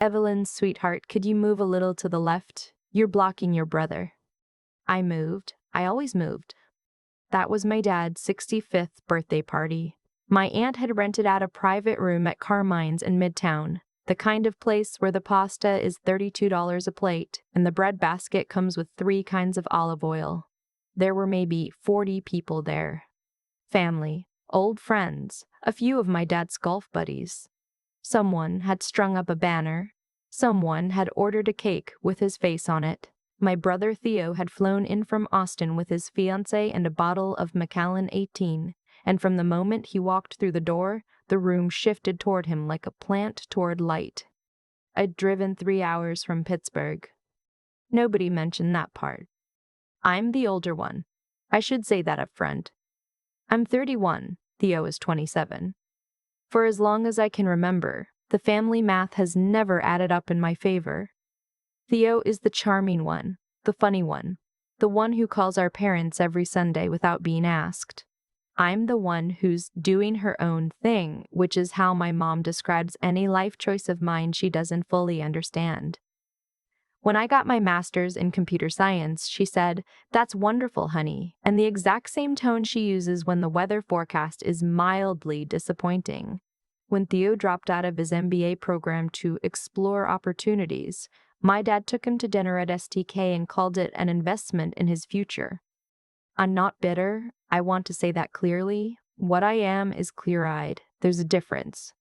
Evelyn, sweetheart, could you move a little to the left? You're blocking your brother. I moved. I always moved. That was my dad's 65th birthday party. My aunt had rented out a private room at Carmine's in Midtown, the kind of place where the pasta is $32 a plate and the bread basket comes with 3 kinds of olive oil. There were maybe 40 people there. Family, old friends, a few of my dad's golf buddies. Someone had strung up a banner. Someone had ordered a cake with his face on it. My brother Theo had flown in from Austin with his fiancée and a bottle of Macallan 18, and from the moment he walked through the door, the room shifted toward him like a plant toward light. I'd driven 3 hours from Pittsburgh. Nobody mentioned that part. I'm the older one. I should say that up front. I'm 31, Theo is 27. For as long as I can remember, the family math has never added up in my favor. Theo is the charming one, the funny one, the one who calls our parents every Sunday without being asked. I'm the one who's doing her own thing, which is how my mom describes any life choice of mine she doesn't fully understand. When I got my master's in computer science, she said, "That's wonderful, honey," and the exact same tone she uses when the weather forecast is mildly disappointing. When Theo dropped out of his MBA program to explore opportunities, my dad took him to dinner at STK and called it an investment in his future. I'm not bitter. I want to say that clearly. What I am is clear-eyed. There's a difference.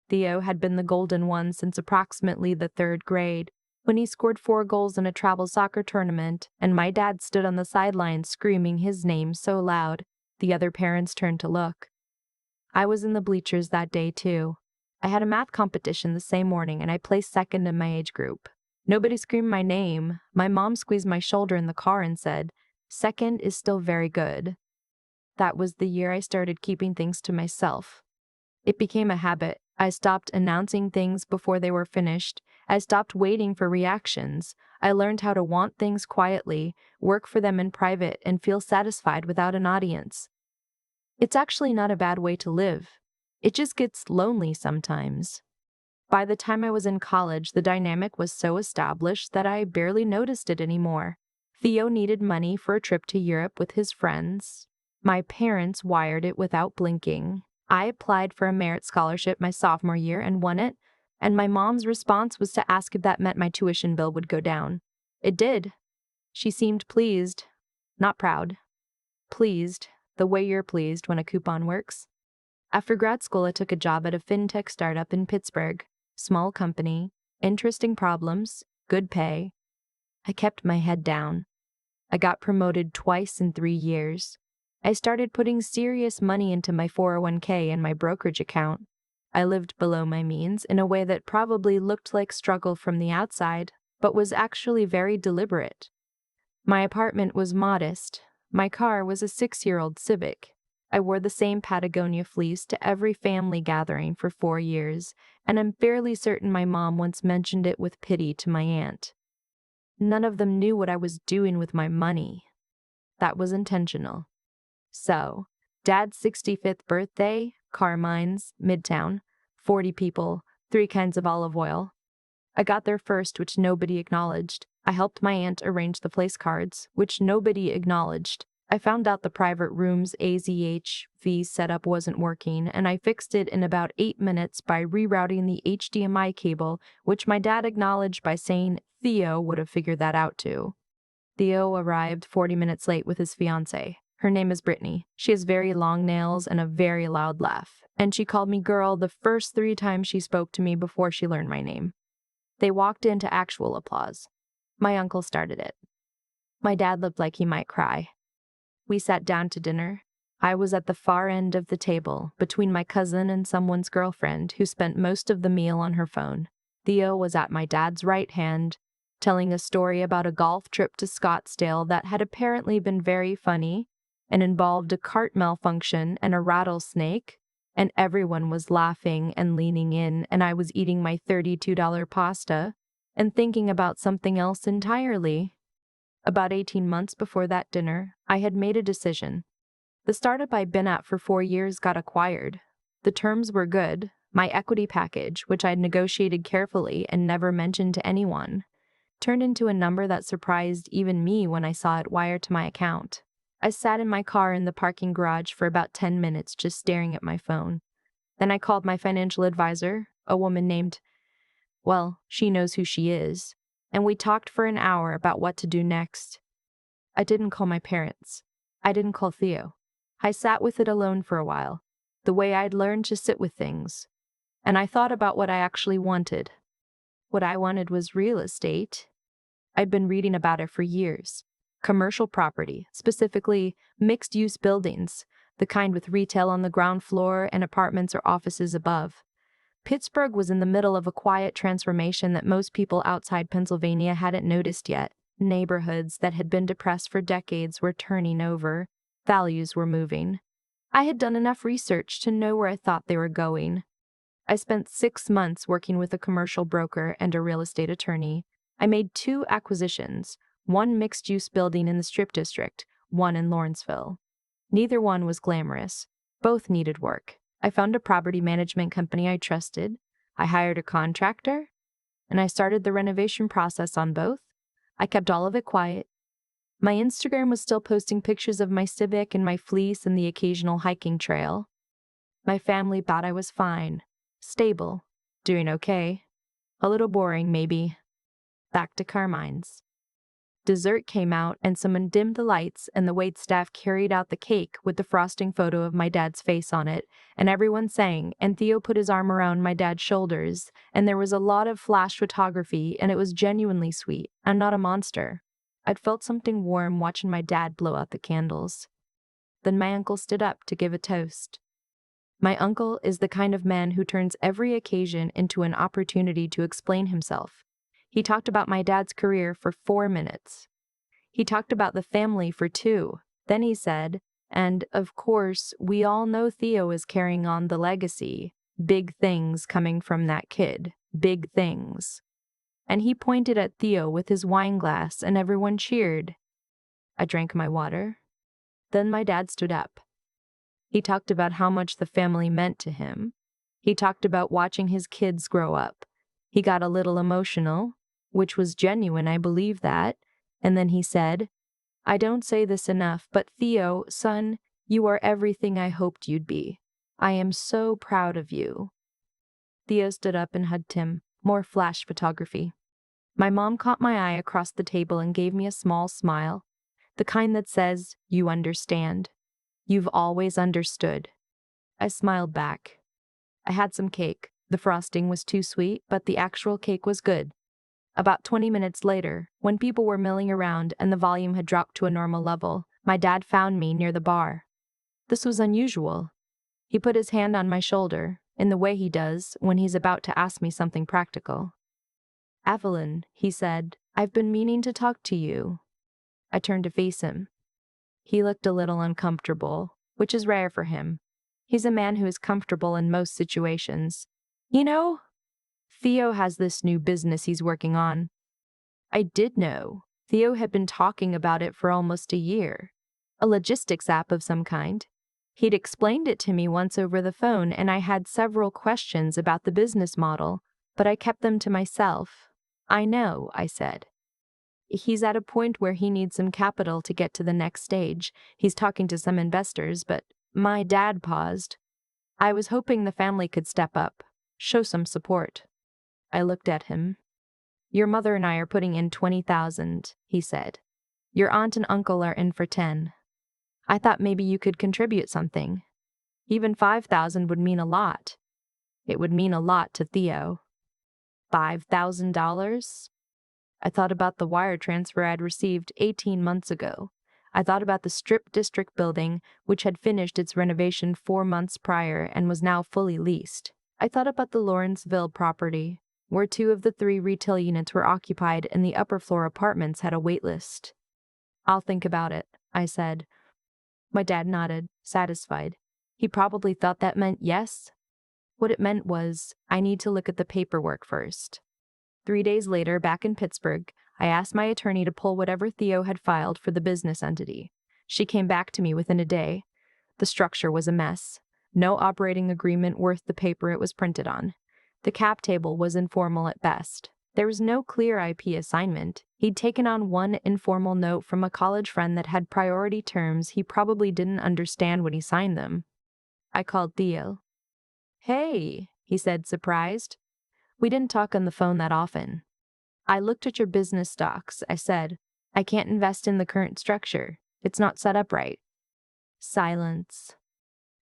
Theo had been the golden one since approximately the 3rd grade, when he scored 4 goals in a travel soccer tournament, and my dad stood on the sidelines screaming his name so loud, the other parents turned to look. I was in the bleachers that day, too. I had a math competition the same morning, and I placed 2nd in my age group. Nobody screamed my name. My mom squeezed my shoulder in the car and said, "2nd is still very good." That was the year I started keeping things to myself. It became a habit. I stopped announcing things before they were finished. I stopped waiting for reactions. I learned how to want things quietly, work for them in private, and feel satisfied without an audience. It's actually not a bad way to live. It just gets lonely sometimes. By the time I was in college, the dynamic was so established that I barely noticed it anymore. Theo needed money for a trip to Europe with his friends. My parents wired it without blinking. I applied for a merit scholarship my sophomore year and won it, and my mom's response was to ask if that meant my tuition bill would go down. It did. She seemed pleased, not proud. Pleased, the way you're pleased when a coupon works. After grad school, I took a job at a fintech startup in Pittsburgh. Small company, interesting problems, good pay. I kept my head down. I got promoted twice in 3 years. I started putting serious money into my 401k and my brokerage account. I lived below my means in a way that probably looked like struggle from the outside, but was actually very deliberate. My apartment was modest. My car was a 6-year-old Civic. I wore the same Patagonia fleece to every family gathering for 4 years, and I'm fairly certain my mom once mentioned it with pity to my aunt. None of them knew what I was doing with my money. That was intentional. So, Dad's 65th birthday, Carmine's, Midtown, 40 people, 3 kinds of olive oil. I got there first, which nobody acknowledged. I helped my aunt arrange the place cards, which nobody acknowledged. I found out the private room's AZHV setup wasn't working, and I fixed it in about 8 minutes by rerouting the HDMI cable, which my dad acknowledged by saying Theo would have figured that out too. Theo arrived 40 minutes late with his fiancée. Her name is Brittany. She has very long nails and a very loud laugh, and she called me girl the first 3 times she spoke to me before she learned my name. They walked into actual applause. My uncle started it. My dad looked like he might cry. We sat down to dinner. I was at the far end of the table, between my cousin and someone's girlfriend who spent most of the meal on her phone. Theo was at my dad's right hand, telling a story about a golf trip to Scottsdale that had apparently been very funny and involved a cart malfunction and a rattlesnake, and everyone was laughing and leaning in, and I was eating my $32 pasta and thinking about something else entirely. About 18 months before that dinner, I had made a decision. The startup I'd been at for 4 years got acquired. The terms were good. My equity package, which I'd negotiated carefully and never mentioned to anyone, turned into a number that surprised even me when I saw it wired to my account. I sat in my car in the parking garage for about 10 minutes just staring at my phone. Then I called my financial advisor, a woman named, well, she knows who she is, and we talked for an hour about what to do next. I didn't call my parents. I didn't call Theo. I sat with it alone for a while, the way I'd learned to sit with things. And I thought about what I actually wanted. What I wanted was real estate. I'd been reading about it for years. Commercial property, specifically mixed-use buildings, the kind with retail on the ground floor and apartments or offices above. Pittsburgh was in the middle of a quiet transformation that most people outside Pennsylvania hadn't noticed yet. Neighborhoods that had been depressed for decades were turning over. Values were moving. I had done enough research to know where I thought they were going. I spent 6 months working with a commercial broker and a real estate attorney. I made 2 acquisitions, one mixed-use building in the Strip District, one in Lawrenceville. Neither one was glamorous. Both needed work. I found a property management company I trusted. I hired a contractor, and I started the renovation process on both. I kept all of it quiet. My Instagram was still posting pictures of my Civic and my fleece and the occasional hiking trail. My family thought I was fine, stable, doing okay. A little boring, maybe. Back to Carmine's. Dessert came out and someone dimmed the lights and the waitstaff carried out the cake with the frosting photo of my dad's face on it, and everyone sang, and Theo put his arm around my dad's shoulders, and there was a lot of flash photography, and it was genuinely sweet. I'm not a monster. I'd felt something warm watching my dad blow out the candles. Then my uncle stood up to give a toast. My uncle is the kind of man who turns every occasion into an opportunity to explain himself. He talked about my dad's career for 4 minutes. He talked about the family for 2. Then he said, and of course, we all know Theo is carrying on the legacy. Big things coming from that kid. Big things. And he pointed at Theo with his wine glass and everyone cheered. I drank my water. Then my dad stood up. He talked about how much the family meant to him. He talked about watching his kids grow up. He got a little emotional, which was genuine, I believe that. And then he said, I don't say this enough, but Theo, son, you are everything I hoped you'd be. I am so proud of you. Theo stood up and hugged him. More flash photography. My mom caught my eye across the table and gave me a small smile, the kind that says, you understand. You've always understood. I smiled back. I had some cake. The frosting was too sweet, but the actual cake was good. About 20 minutes later, when people were milling around and the volume had dropped to a normal level, my dad found me near the bar. This was unusual. He put his hand on my shoulder, in the way he does when he's about to ask me something practical. Evelyn, he said, I've been meaning to talk to you. I turned to face him. He looked a little uncomfortable, which is rare for him. He's a man who is comfortable in most situations. You know, Theo has this new business he's working on. I did know. Theo had been talking about it for almost a year. A logistics app of some kind. He'd explained it to me once over the phone, and I had several questions about the business model, but I kept them to myself. I know, I said. He's at a point where he needs some capital to get to the next stage. He's talking to some investors, but my dad paused. I was hoping the family could step up, show some support. I looked at him. Your mother and I are putting in $20,000, he said. Your aunt and uncle are in for 10. I thought maybe you could contribute something. Even 5,000 would mean a lot. It would mean a lot to Theo. $5,000? I thought about the wire transfer I'd received 18 months ago. I thought about the Strip District building, which had finished its renovation 4 months prior and was now fully leased. I thought about the Lawrenceville property, where 2 of the 3 retail units were occupied and the upper floor apartments had a wait list. I'll think about it, I said. My dad nodded, satisfied. He probably thought that meant yes. What it meant was, I need to look at the paperwork first. 3 days later, back in Pittsburgh, I asked my attorney to pull whatever Theo had filed for the business entity. She came back to me within a day. The structure was a mess. No operating agreement worth the paper it was printed on. The cap table was informal at best. There was no clear IP assignment. He'd taken on one informal note from a college friend that had priority terms he probably didn't understand when he signed them. I called Theo. "Hey," he said, surprised. "We didn't talk on the phone that often." "I looked at your business stocks," I said. "I can't invest in the current structure. It's not set up right." Silence.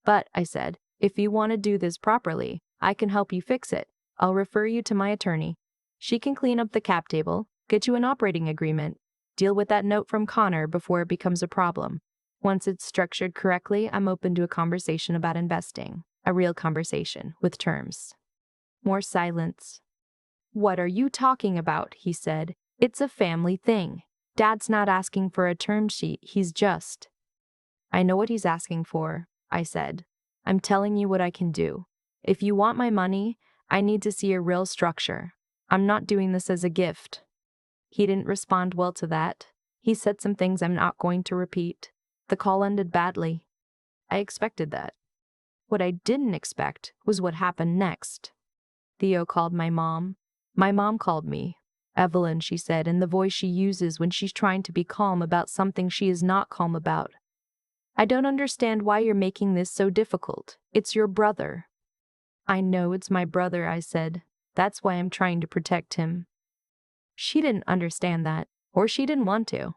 "But," I said, "if you want to do this properly, I can help you fix it. I'll refer you to my attorney. She can clean up the cap table, get you an operating agreement, deal with that note from Connor before it becomes a problem. Once it's structured correctly, I'm open to a conversation about investing. A real conversation, with terms." More silence. "What are you talking about?" he said. "It's a family thing. Dad's not asking for a term sheet, he's just—" "I know what he's asking for," I said. "I'm telling you what I can do. If you want my money, I need to see a real structure. I'm not doing this as a gift." He didn't respond well to that. He said some things I'm not going to repeat. The call ended badly. I expected that. What I didn't expect was what happened next. Theo called my mom. My mom called me. "Evelyn," she said, in the voice she uses when she's trying to be calm about something she is not calm about. "I don't understand why you're making this so difficult. It's your brother." "I know it's my brother," I said. "That's why I'm trying to protect him." She didn't understand that, or she didn't want to.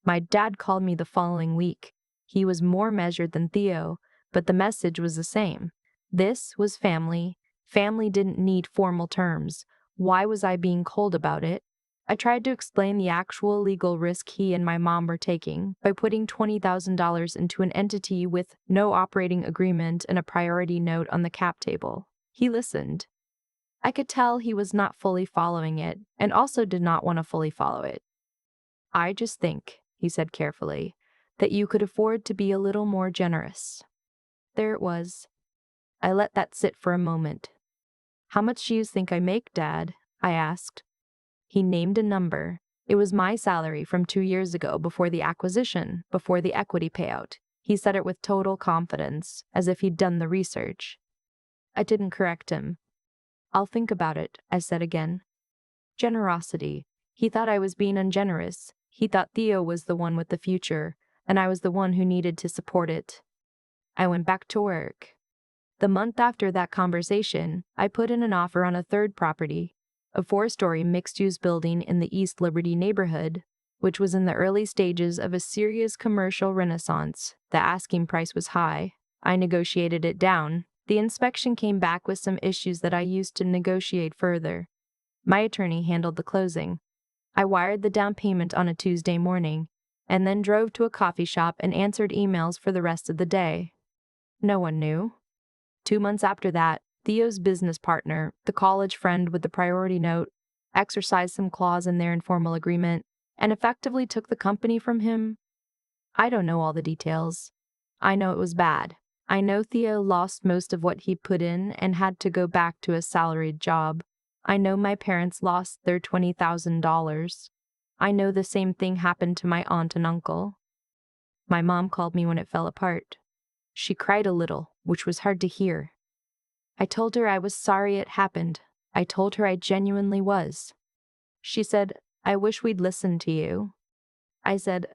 My dad called me the following week. He was more measured than Theo, but the message was the same. This was family. Family didn't need formal terms. Why was I being cold about it? I tried to explain the actual legal risk he and my mom were taking by putting $20,000 into an entity with no operating agreement and a priority note on the cap table. He listened. I could tell he was not fully following it and also did not want to fully follow it. "I just think," he said carefully, "that you could afford to be a little more generous." There it was. I let that sit for a moment. "How much do you think I make, Dad?" I asked. He named a number. It was my salary from 2 years ago, before the acquisition, before the equity payout. He said it with total confidence, as if he'd done the research. I didn't correct him. "I'll think about it," I said again. Generosity. He thought I was being ungenerous. He thought Theo was the one with the future, and I was the one who needed to support it. I went back to work. The month after that conversation, I put in an offer on a third property, a 4-story mixed-use building in the East Liberty neighborhood, which was in the early stages of a serious commercial renaissance. The asking price was high. I negotiated it down. The inspection came back with some issues that I used to negotiate further. My attorney handled the closing. I wired the down payment on a Tuesday morning, and then drove to a coffee shop and answered emails for the rest of the day. No one knew. 2 months after that, Theo's business partner, the college friend with the priority note, exercised some clause in their informal agreement and effectively took the company from him. I don't know all the details. I know it was bad. I know Theo lost most of what he put in and had to go back to a salaried job. I know my parents lost their $20,000. I know the same thing happened to my aunt and uncle. My mom called me when it fell apart. She cried a little, which was hard to hear. I told her I was sorry it happened. I told her I genuinely was. She said, "I wish we'd listened to you." I said,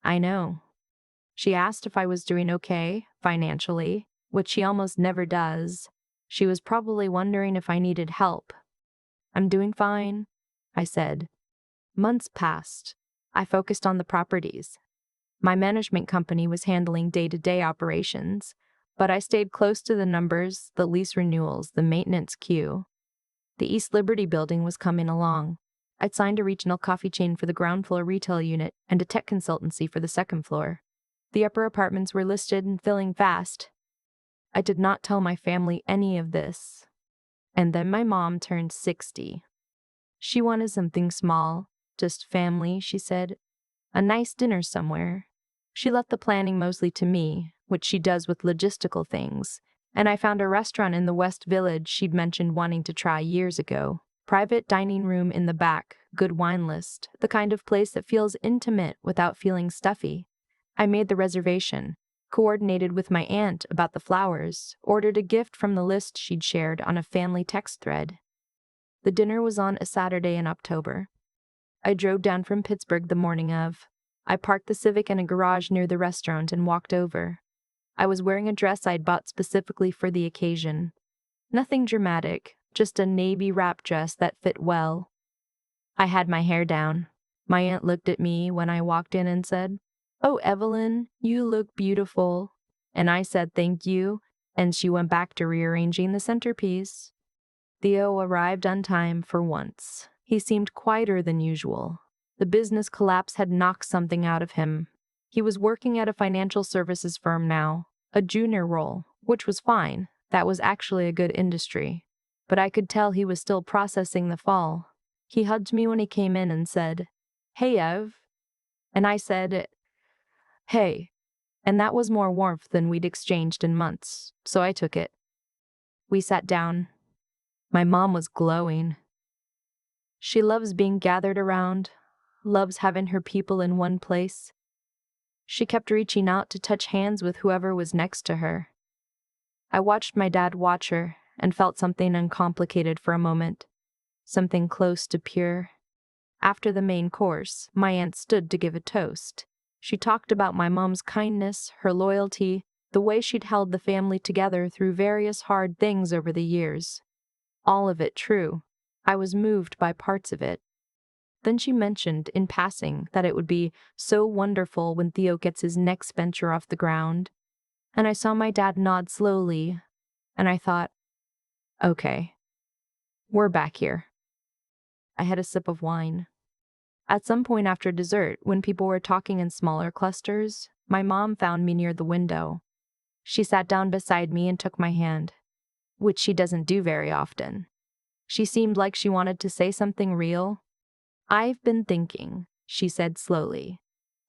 "I know." She asked if I was doing okay, financially, which she almost never does. She was probably wondering if I needed help. "I'm doing fine," I said. Months passed. I focused on the properties. My management company was handling day-to-day operations, but I stayed close to the numbers, the lease renewals, the maintenance queue. The East Liberty building was coming along. I'd signed a regional coffee chain for the ground floor retail unit and a tech consultancy for the second floor. The upper apartments were listed and filling fast. I did not tell my family any of this. And then my mom turned 60. She wanted something small, just family, she said. A nice dinner somewhere. She left the planning mostly to me, which she does with logistical things, and I found a restaurant in the West Village she'd mentioned wanting to try years ago. Private dining room in the back, good wine list, the kind of place that feels intimate without feeling stuffy. I made the reservation, coordinated with my aunt about the flowers, ordered a gift from the list she'd shared on a family text thread. The dinner was on a Saturday in October. I drove down from Pittsburgh the morning of. I parked the Civic in a garage near the restaurant and walked over. I was wearing a dress I'd bought specifically for the occasion. Nothing dramatic, just a navy wrap dress that fit well. I had my hair down. My aunt looked at me when I walked in and said, "Oh, Evelyn, you look beautiful." And I said thank you, and she went back to rearranging the centerpiece. Theo arrived on time for once. He seemed quieter than usual. The business collapse had knocked something out of him. He was working at a financial services firm now, a junior role, which was fine. That was actually a good industry. But I could tell he was still processing the fall. He hugged me when he came in and said, "Hey, Ev." And I said, "Hey." And that was more warmth than we'd exchanged in months, so I took it. We sat down. My mom was glowing. She loves being gathered around, loves having her people in one place. She kept reaching out to touch hands with whoever was next to her. I watched my dad watch her and felt something uncomplicated for a moment, something close to pure. After the main course, my aunt stood to give a toast. She talked about my mom's kindness, her loyalty, the way she'd held the family together through various hard things over the years. All of it true. I was moved by parts of it. Then she mentioned, in passing, that it would be so wonderful when Theo gets his next venture off the ground. And I saw my dad nod slowly, and I thought, okay, we're back here. I had a sip of wine. At some point after dessert, when people were talking in smaller clusters, my mom found me near the window. She sat down beside me and took my hand, which she doesn't do very often. She seemed like she wanted to say something real. "I've been thinking," she said slowly,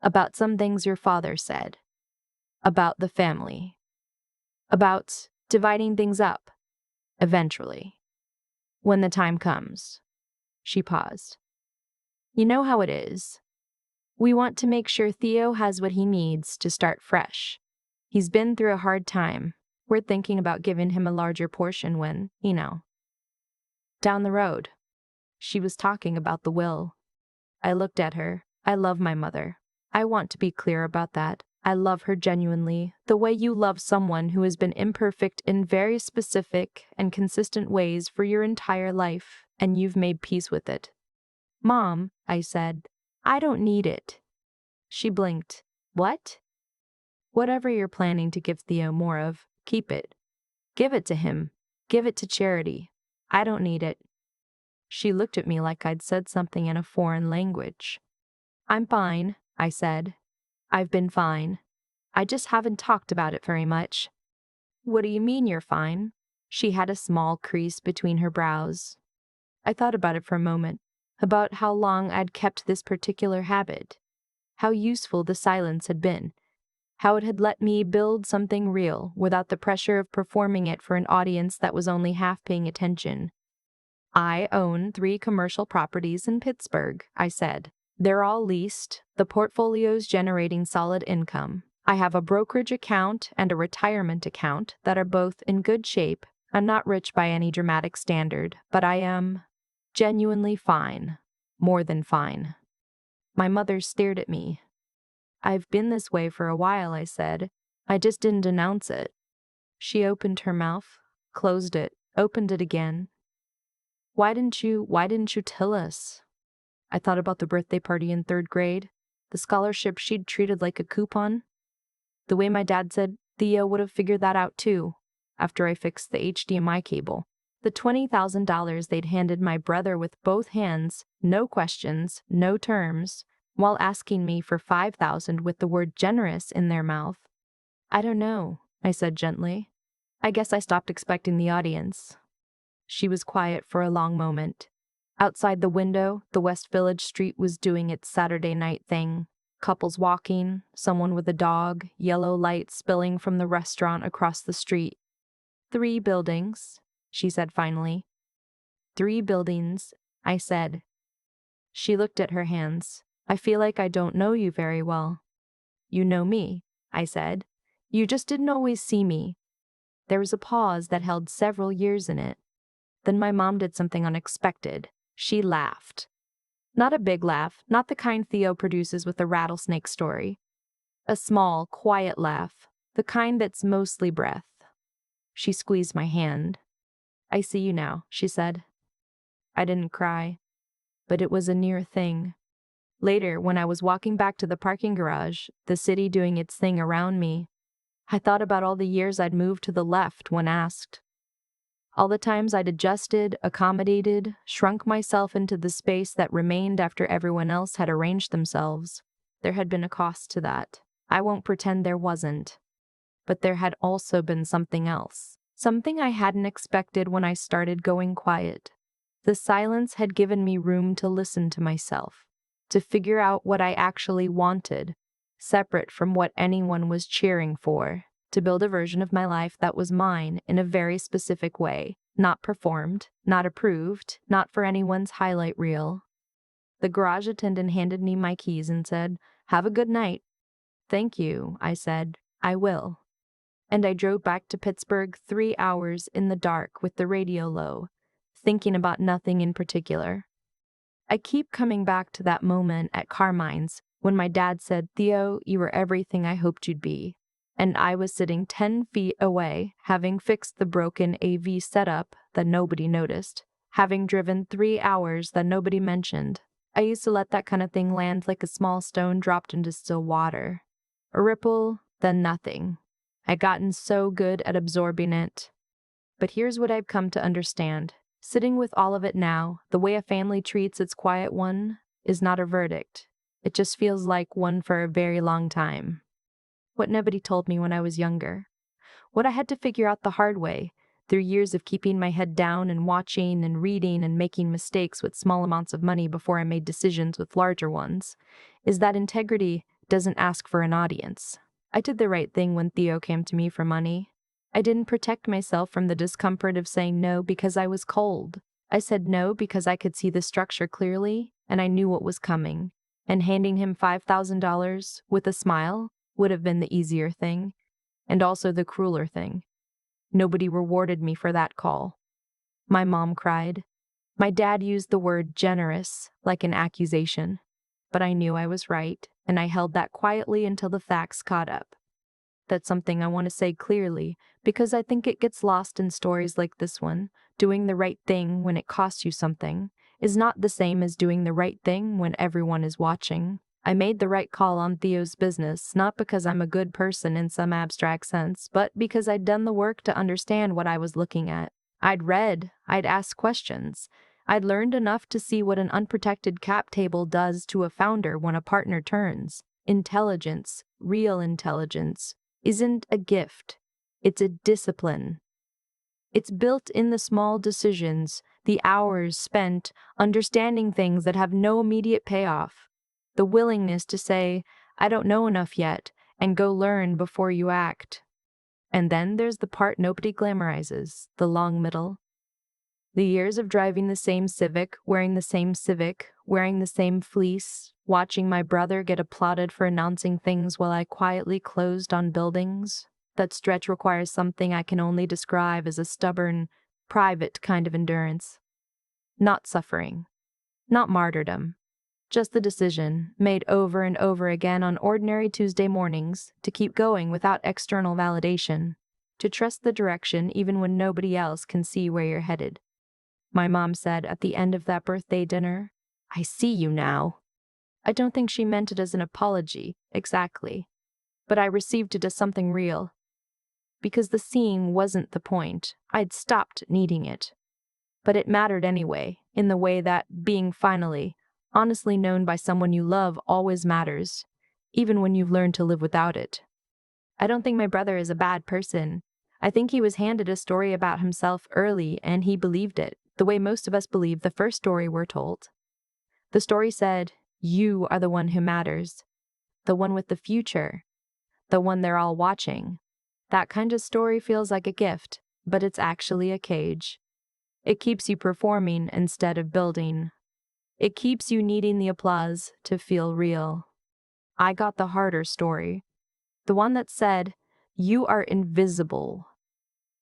"about some things your father said. About the family. About dividing things up. Eventually. When the time comes." She paused. "You know how it is. We want to make sure Theo has what he needs to start fresh. He's been through a hard time. We're thinking about giving him a larger portion when, down the road." She was talking about the will. I looked at her. I love my mother. I want to be clear about that. I love her genuinely, the way you love someone who has been imperfect in very specific and consistent ways for your entire life, and you've made peace with it. "Mom," I said, "I don't need it." She blinked. "What?" "Whatever you're planning to give Theo more of, keep it. Give it to him. Give it to charity. I don't need it." She looked at me like I'd said something in a foreign language. "I'm fine," I said. "I've been fine. I just haven't talked about it very much." "What do you mean you're fine?" She had a small crease between her brows. I thought about it for a moment, about how long I'd kept this particular habit, how useful the silence had been, how it had let me build something real without the pressure of performing it for an audience that was only half paying attention. "I own 3 commercial properties in Pittsburgh," I said. "They're all leased, the portfolio's generating solid income. I have a brokerage account and a retirement account that are both in good shape. I'm not rich by any dramatic standard, but I am genuinely fine. More than fine." My mother stared at me. "I've been this way for a while," I said. "I just didn't announce it." She opened her mouth, closed it, opened it again. Why didn't you tell us?" I thought about the birthday party in 3rd grade, the scholarship she'd treated like a coupon. The way my dad said Theo would have figured that out too, after I fixed the HDMI cable. The $20,000 they'd handed my brother with both hands, no questions, no terms, while asking me for $5,000 with the word generous in their mouth. "I don't know," I said gently. "I guess I stopped expecting the audience." She was quiet for a long moment. Outside the window, the West Village street was doing its Saturday night thing. Couples walking, someone with a dog, yellow light spilling from the restaurant across the street. 3 buildings, she said finally. 3 buildings, I said. She looked at her hands. "I feel like I don't know you very well." "You know me," I said. You just didn't always see me." There was a pause that held several years in it. Then my mom did something unexpected. She laughed. Not a big laugh, not the kind Theo produces with a rattlesnake story. A small, quiet laugh, the kind that's mostly breath. She squeezed my hand. "I see you now," she said. I didn't cry, but it was a near thing. Later, when I was walking back to the parking garage, the city doing its thing around me, I thought about all the years I'd moved to the left when asked. All the times I'd adjusted, accommodated, shrunk myself into the space that remained after everyone else had arranged themselves. There had been a cost to that. I won't pretend there wasn't. But there had also been something else. Something I hadn't expected when I started going quiet. The silence had given me room to listen to myself, to figure out what I actually wanted, separate from what anyone was cheering for, to build a version of my life that was mine in a very specific way, not performed, not approved, not for anyone's highlight reel. The garage attendant handed me my keys and said, "Have a good night." "Thank you," I said. "I will." And I drove back to Pittsburgh 3 hours in the dark with the radio low, thinking about nothing in particular. I keep coming back to that moment at Carmine's when my dad said, "Theo, you were everything I hoped you'd be." And I was sitting 10 feet away, having fixed the broken AV setup that nobody noticed, having driven 3 hours that nobody mentioned. I used to let that kind of thing land like a small stone dropped into still water. A ripple, then nothing. I'd gotten so good at absorbing it. But here's what I've come to understand. Sitting with all of it now, the way a family treats its quiet one, is not a verdict. It just feels like one for a very long time. What nobody told me when I was younger. What I had to figure out the hard way, through years of keeping my head down and watching and reading and making mistakes with small amounts of money before I made decisions with larger ones, is that integrity doesn't ask for an audience. I did the right thing when Theo came to me for money. I didn't protect myself from the discomfort of saying no because I was cold. I said no because I could see the structure clearly and I knew what was coming. And handing him $5,000 with a smile would have been the easier thing, and also the crueler thing. Nobody rewarded me for that call. My mom cried. My dad used the word generous like an accusation. But I knew I was right, and I held that quietly until the facts caught up. That's something I want to say clearly, because I think it gets lost in stories like this one. Doing the right thing when it costs you something is not the same as doing the right thing when everyone is watching. I made the right call on Theo's business, not because I'm a good person in some abstract sense, but because I'd done the work to understand what I was looking at. I'd read, I'd asked questions. I'd learned enough to see what an unprotected cap table does to a founder when a partner turns. Intelligence, real intelligence, isn't a gift. It's a discipline. It's built in the small decisions, the hours spent understanding things that have no immediate payoff. The willingness to say, "I don't know enough yet," and go learn before you act. And then there's the part nobody glamorizes, the long middle. The years of driving the same Civic, wearing the same Civic, wearing the same fleece, watching my brother get applauded for announcing things while I quietly closed on buildings. That stretch requires something I can only describe as a stubborn, private kind of endurance. Not suffering. Not martyrdom. Just the decision, made over and over again on ordinary Tuesday mornings, to keep going without external validation. To trust the direction even when nobody else can see where you're headed. My mom said at the end of that birthday dinner, "I see you now." I don't think she meant it as an apology, exactly. But I received it as something real. Because the seeing wasn't the point. I'd stopped needing it. But it mattered anyway, in the way that being finally, honestly known by someone you love always matters, even when you've learned to live without it. I don't think my brother is a bad person. I think he was handed a story about himself early and he believed it, the way most of us believe the first story we're told. The story said, "You are the one who matters. The one with the future. The one they're all watching." That kind of story feels like a gift, but it's actually a cage. It keeps you performing instead of building. It keeps you needing the applause to feel real. I got the harder story. The one that said, You are invisible.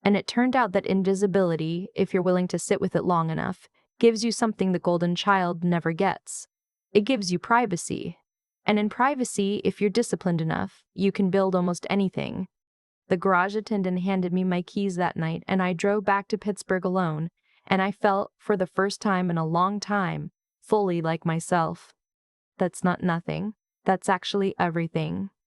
And it turned out that invisibility, if you're willing to sit with it long enough, gives you something the golden child never gets. It gives you privacy. And in privacy, if you're disciplined enough, you can build almost anything. The garage attendant handed me my keys that night, and I drove back to Pittsburgh alone, and I felt, for the first time in a long time, fully like myself. That's not nothing. That's actually everything.